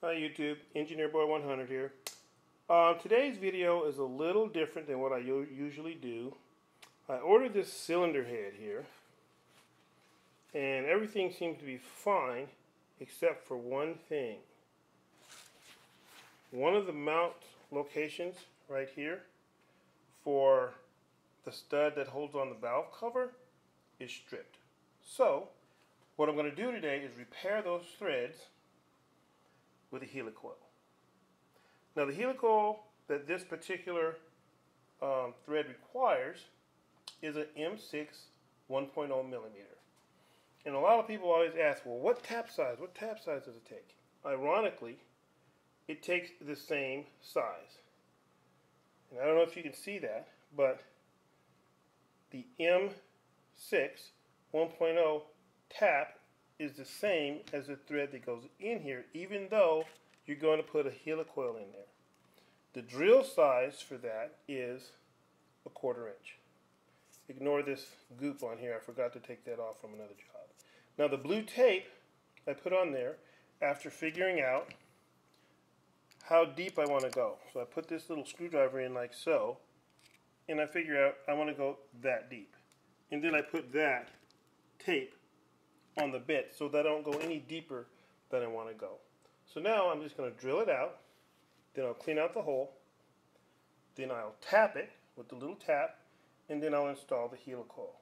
Hi YouTube, Engineer Boy 100 here. Today's video is a little different than what I usually do. I ordered this cylinder head here, and everything seems to be fine except for one thing. One of the mount locations right here for the stud that holds on the valve cover is stripped. So what I'm going to do today is repair those threads with a Heli-Coil. Now the Heli-Coil that this particular thread requires is an M6 1.0 millimeter. And a lot of people always ask, well, what tap size does it take? Ironically, it takes the same size. And I don't know if you can see that, but the M6 1.0 tap is the same as the thread that goes in here, even though you're going to put a Heli-Coil in there. The drill size for that is 1/4 inch. Ignore this goop on here. I forgot to take that off from another job. Now the blue tape I put on there after figuring out how deep I want to go. So I put this little screwdriver in like so, and I figure out I want to go that deep. And then I put that tape on the bit so that I don't go any deeper than I want to go. So now I'm just going to drill it out, then I'll clean out the hole, then I'll tap it with the little tap, and then I'll install the Heli-Coil.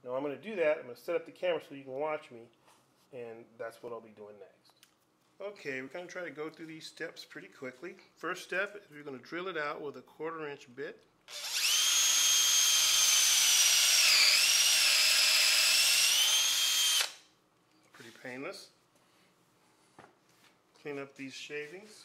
Now I'm going to do that. I'm going to set up the camera so you can watch me, and that's what I'll be doing next. Okay, we're going to try to go through these steps pretty quickly. First step is we're going to drill it out with a 1/4 inch bit. Pretty painless. Clean up these shavings.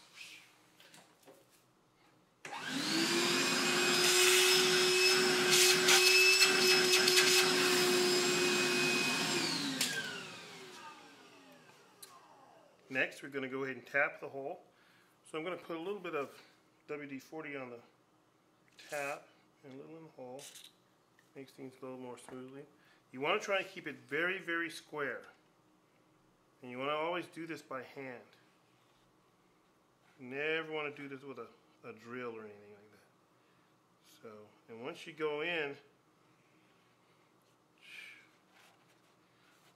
Next, we're going to go ahead and tap the hole. So I'm going to put a little bit of WD-40 on the tap and a little in the hole. Makes things go a little more smoothly. You want to try and keep it very, very square. And you want to always do this by hand. You never want to do this with a drill or anything like that. So, and once you go in,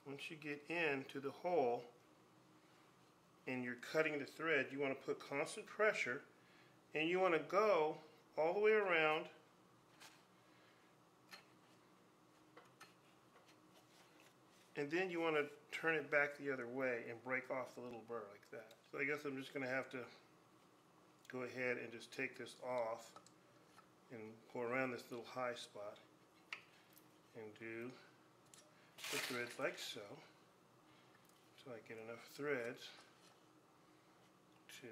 once you get into the hole and you're cutting the thread, you want to put constant pressure, and you want to go all the way around and then you want to turn it back the other way and break off the little burr like that. So I guess I'm just going to have to go ahead and just take this off and go around this little high spot and do the threads like so, so I get enough threads to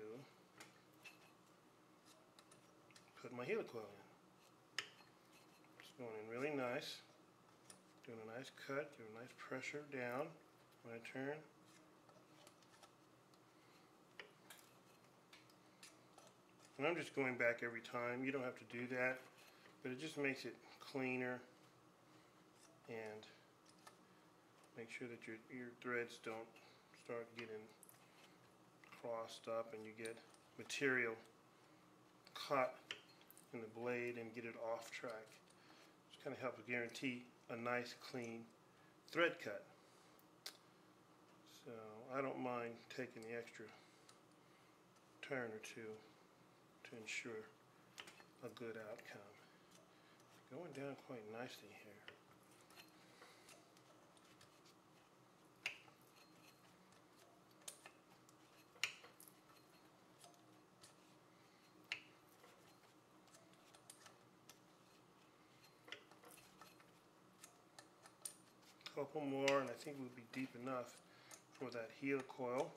put my Heli-Coil in. Just going in really nice. Doing a nice cut, doing a nice pressure down when I turn. And I'm just going back every time. You don't have to do that, but it just makes it cleaner and make sure that your threads don't start getting crossed up and you get material caught in the blade and get it off track. Just kind of helps guarantee a nice clean thread cut. So I don't mind taking the extra turn or two to ensure a good outcome. Going down quite nicely here. Couple more and I think we'll be deep enough for that Heli-Coil.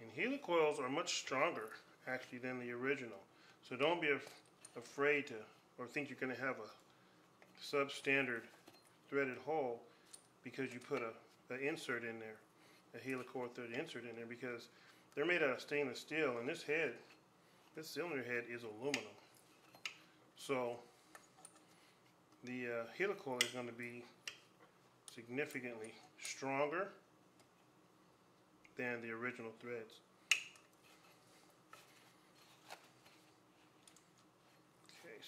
And Heli-Coils are much stronger actually than the original. So don't be afraid to or think you're going to have a substandard threaded hole because you put an insert in there, a Heli-Coil thread insert in there, because they're made out of stainless steel, and this cylinder head is aluminum. So the Heli-Coil is going to be significantly stronger than the original threads.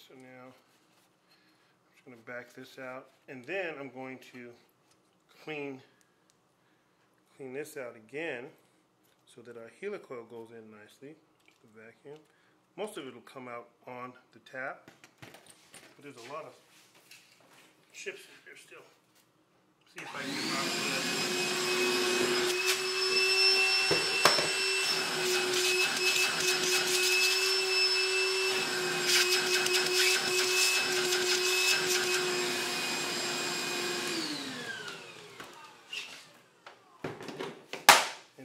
so now I'm just going to back this out, and then I'm going to clean this out again so that our heli-coil goes in nicely. The vacuum. Most of it will come out on the tap, but there's a lot of chips in here still. See if I can get out of this.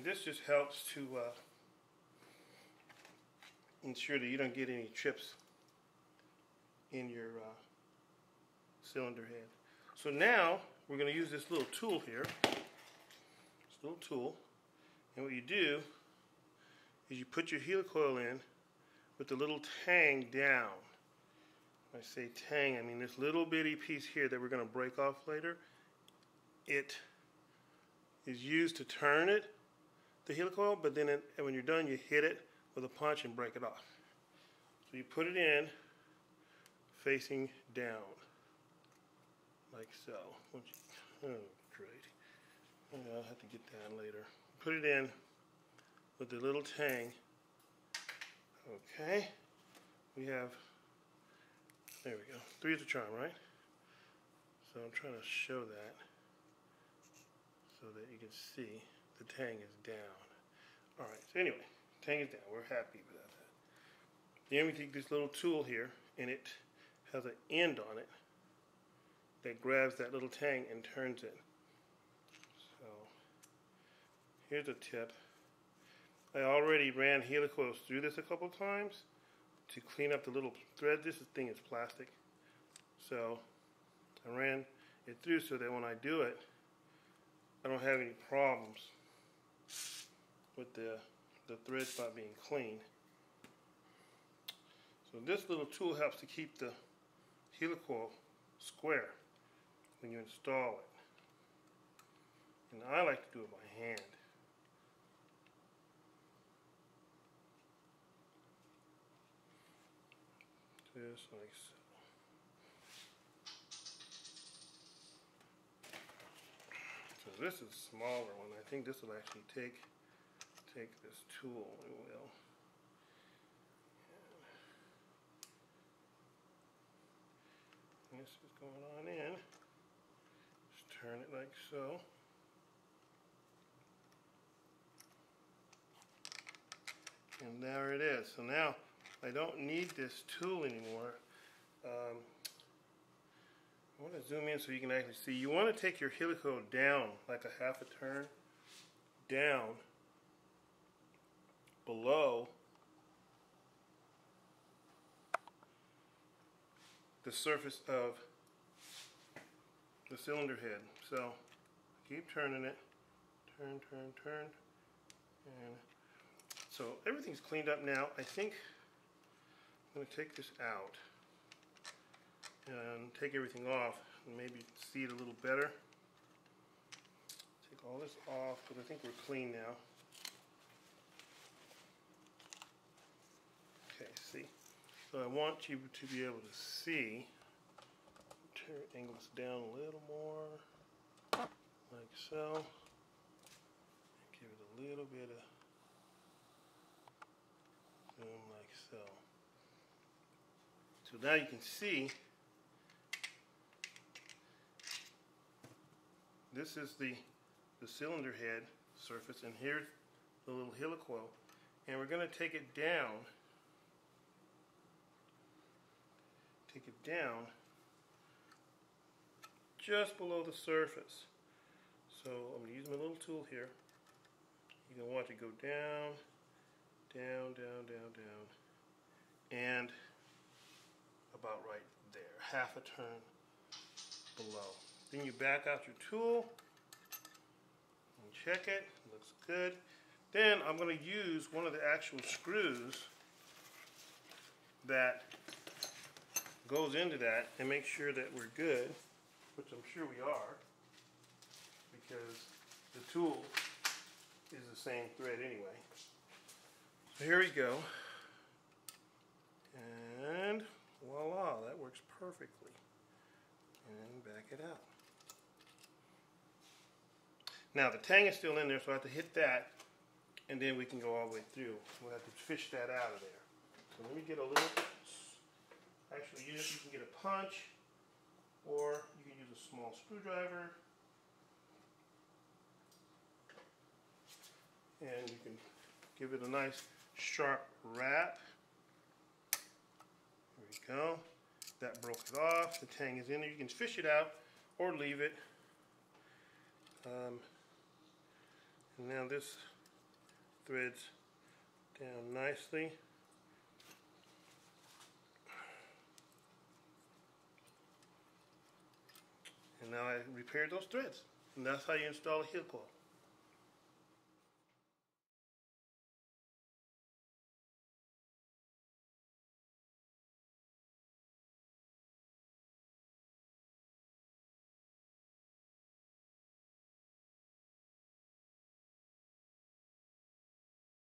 This just helps to ensure that you don't get any chips in your cylinder head. So now we're going to use this little tool here, this little tool, and what you do is you put your heli-coil in with the little tang down. When I say tang, I mean this little bitty piece here that we're going to break off later. It is used to turn it, the heli-coil, but then when you're done, you hit it with a punch and break it off. So you put it in facing down, like so. Oh, great. I'll have to get that later. Put it in with the little tang. Okay. We have, there we go. 3 is a charm, right? So I'm trying to show that so that you can see the tang is down. Alright, so anyway, tang is down. We're happy about that. Then we take this little tool here, and it has an end on it that grabs that little tang and turns it. So, here's a tip. I already ran heli-coils through this a couple times to clean up the little thread. This thing is plastic. So, I ran it through so that when I do it, I don't have any problems with the thread spot being clean. So this little tool helps to keep the heli-coil square when you install it. And I like to do it by hand. Just like so. So this is a smaller one. I think this will actually take this tool. It will. And this is going on in. Just turn it like so. And there it is. So now I don't need this tool anymore. I want to zoom in so you can actually see. You want to take your heli-coil down like a half a turn down below the surface of the cylinder head. So keep turning it. Turn, turn, turn. And so everything's cleaned up now. I think I'm going to take this out and take everything off and maybe see it a little better. Take all this off because I think we're clean now. Okay, see. So I want you to be able to see. Angle this down a little more, like so. Give it a little bit of zoom, like so. So now you can see this is the cylinder head surface, and here's the little heli-coil, and we're going to take it down. Take it down just below the surface. So I'm going to use my little tool here. You're going to watch it go down, down, down, down, down, and about right there, half a turn below. Then you back out your tool and check it. Looks good. Then I'm going to use one of the actual screws that goes into that and make sure that we're good, which I'm sure we are, because the tool is the same thread anyway. So here we go. And Voila, that works perfectly. And back it out. Now the tang is still in there, so I have to hit that, and then we can go all the way through. We'll have to fish that out of there. So let me get a little, actually you can get a punch, or you can use a small screwdriver. And you can give it a nice sharp wrap. There we go. That broke it off. The tang is in there. You can fish it out or leave it. And now this threads down nicely. And now I repaired those threads. And that's how you install a Heli-Coil.